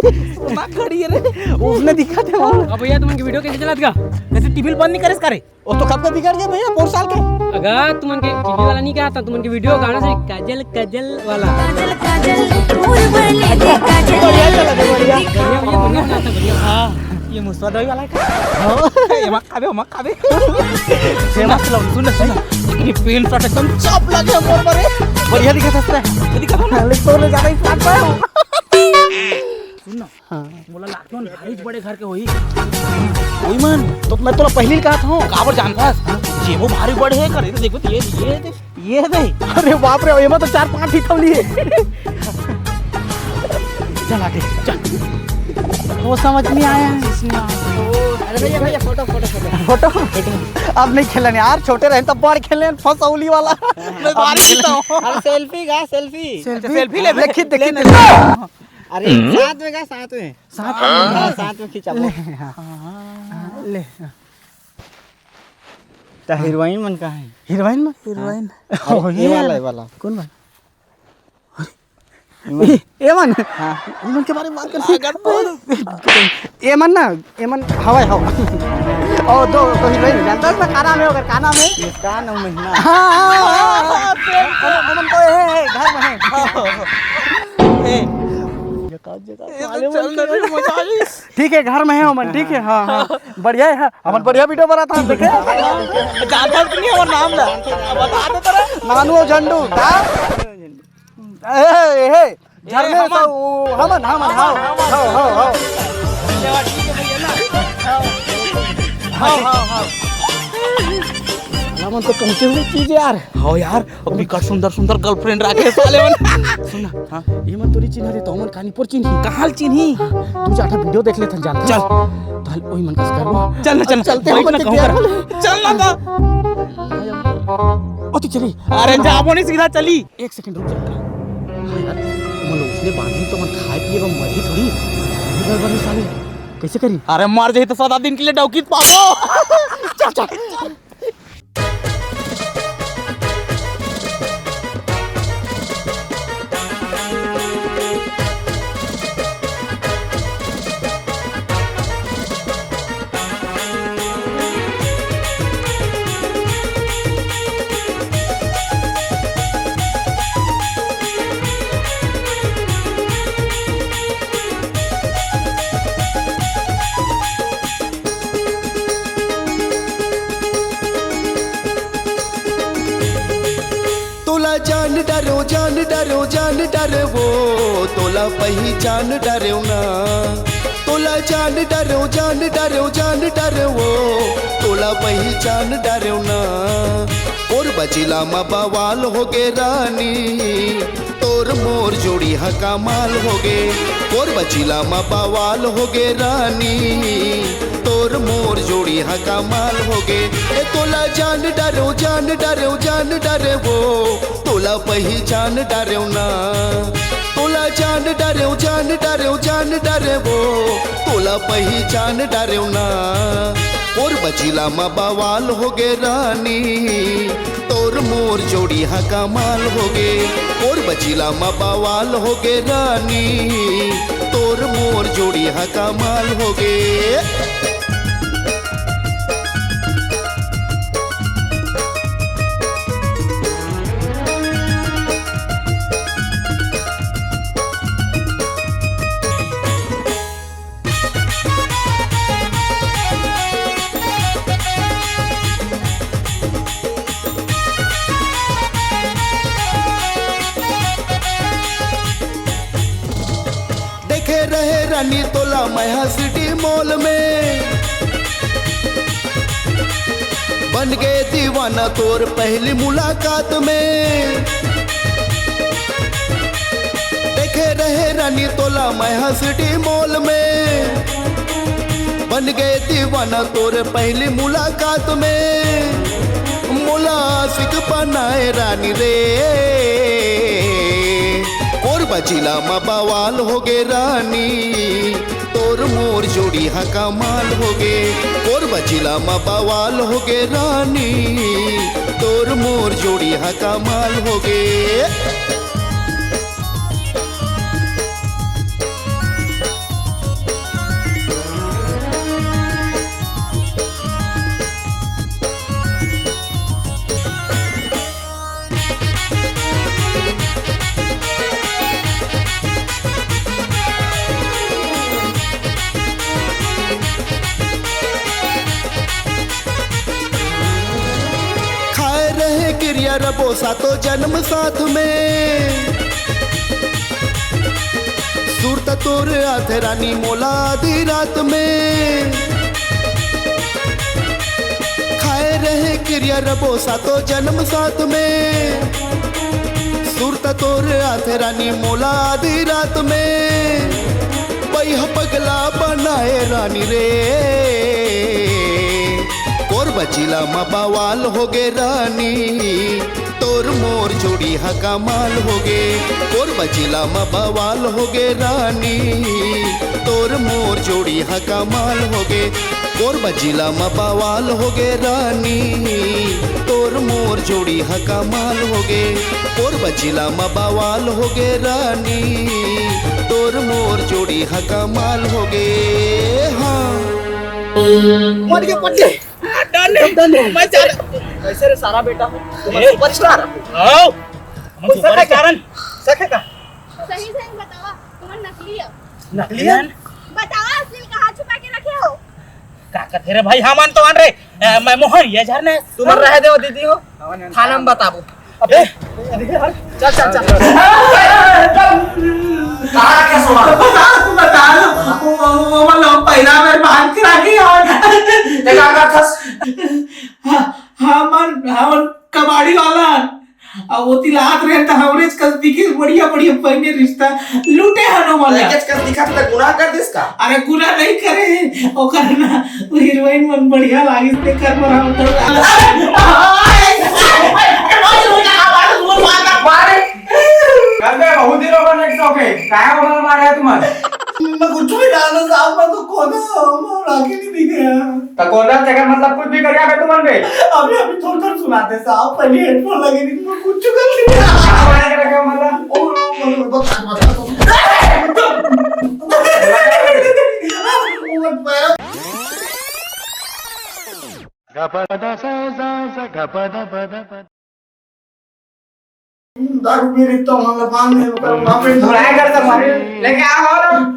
ना खड़ी है रे उसने दिखा थे वो। अब भैया तुमन की वीडियो कैसे चलात गा? कैसे टीवी बंद नहीं करे करे वो तो कब का बिगड़ गया भैया 4 साल के। अगर तुमन के टीवी वाला नहीं कहा था, तुमन की वीडियो गाना से काजल काजल वाला बढ़िया चला दे बढ़िया। बढ़िया बढ़िया बनाता बढ़िया। हां ये मुस्वा दवाई वाला है। ये मत खाबे ये मत लो सुन ये पेन शॉट एकदम चप लगे मोर पर बढ़िया दिखा था दिखा था ना ले तो ले ज्यादा ही फ्लैट पाया सुन ना। हां बोला लागतो भाई बड़े घर के होई ओई मन तो मैं तोला पहले ही कहा था काबर जान पास ये वो भारी बड़े है करे देखो तो ये दे। अरे बाप रे ये मत तो 4-5 ही थमली है। चल आगे चल वो समझ नहीं आया अरे भैया फोटो अब नहीं खेलने यार छोटे रहे तब बड़ खेलने फसौली वाला मैं बारी जीता हूं। अरे सेल्फी ले खींच दे अरे साथ में खींचा ले तो हीरोइन मन का है हीरोइन ये वाला कौन बन एमन हां एमन के बारे में बात करते एमन हवा और दो हीरोइन जानता है का नाम है अगर का नाम है इसका नाम महीना हां एमन तो है घर में है ठीक है घर में है अमन ठीक है। हाँ बढ़िया है अमन बढ़िया वीडियो बना था देखे जानता नहीं है वो नाम ला बता दे तेरा नानू झंडू का ए झरने से हमन हां हमन तो पहुंचे हुए चीज यार। हाँ यार अभी का सुंदर गर्लफ्रेंड रखे साले मन सुन हां ये मन तोरी चिन्ह दे तो मन कानीपुर चिन्ही कहां चिन्ही तू जाटा वीडियो देख लेथन जानता चल तो ओई मन कस करबो चल चलते हम चल ना ओ तू चली अरे जाबो नहीं सीधा चली 1 सेकंड रुक जा। हां यार मन उसने बांधी तो मन खाए पिए बम मरी थोड़ी इधर बनी साले कैसे करी अरे मर जाए तो 7 दिन के लिए डौकीत पाबो चल जान डरो वो तोला पहचान डरो ना तोला जान डरो वो तोला पहचान डरो ना और बचिला मा बवाल हो गे रानी तोर मोर जोड़ी हा कमाल हो गे और बचिला मा बवाल हो गे रानी तोर मोर जोड़ी हा कमाल हो गे ए तोला जान डरो वो तोला पहचान डरो ना तोला जान डरो वो तोला पहचान डरो ना और बचिला मा बवाल हो गे रानी तोर मोर जोड़ी हा कमाल हो गे और बचिला मा बवाल हो गे रानी तोर मोर जोड़ी हा कमाल हो गे। रहे रानी तोला महा सिटी मॉल में बन गए दीवाना तोर पहली मुलाकात में देखे रहे रानी तोला महा सिटी मॉल में बन गए दीवाना तोर पहली मुलाकात में मुलासिक बनाए रानी रे और बचिला मा बवाल हो गे रानी तोर मोर जोड़ी हा कमाल हो गे और बचिला मा बवाल हो गे रानी तोर मोर जोड़ी हा कमाल हो गे। रहे क्रिया रबो सातो जन्म साथ में सूरत तोर आथे रानी मोला आधी रात में खाए रहे क्रिया रबो सातो जन्म साथ में सूरत तोर आथे रानी मोला आधी रात में पैह पगला बनाए रानी रे और बचिला मा बवाल हो गे रानी तोर मोर जोड़ी हा कमाल हो गे और बचिला मा बवाल हो गे रानी तोर मोर जोड़ी हा कमाल हो गे और बचिला मा बवाल हो गे रानी तोर मोर जोड़ी हा कमाल हो गे और बचिला मा बवाल हो गे रानी तोर मोर जोड़ी हा कमाल हो गे हाँ मर गया पट्टे मैं जा कैसे रे सारा बेटा सुपरस्टार आओ हम सुपरस्टारन सके का सही सही बतावा तुम नकली हो नकली है बतावा असली में कहाँ छुपा के रखे हो का कहते रे भाई हम तो आन रे मैं मोहन ये झरने तुम रह दे दीदी हो थाना में बताबो अबे चल चल चल कहां क्या सोना बता वो मतलब पहला मेरे बांध के रखी और देखा का खस हमन कबाड़ी वाला अब वो तिलात रहे त हमरे कस दिखे बढ़िया बढ़िया पहने रिश्ता लूटे हनो वाला कस दिखा त गुनाह कर दिस का अरे गुनाह नहीं करे ओकर ना वो हीरोइन मन बढ़िया लागिस ते कर मरा मारे करबे बहुत दिनों पर नेक्स्ट ओके काय होगा मारे तुम्हारे मैं कुछ भी डालो साहब मैं तो कोना लाके नहीं दिख रहा त कोना जगह मतलब कुछ भी कर या तुम बे अभी अभी थोड़ा थोड़ा सुनाते साहब पहले हेडफोन लगे नहीं मैं कुछ कर लिया हमारे का मतलब ओ बता दारू मेरे तो मतलब पान में वहां पे थोड़ा कर मारे लेके आओ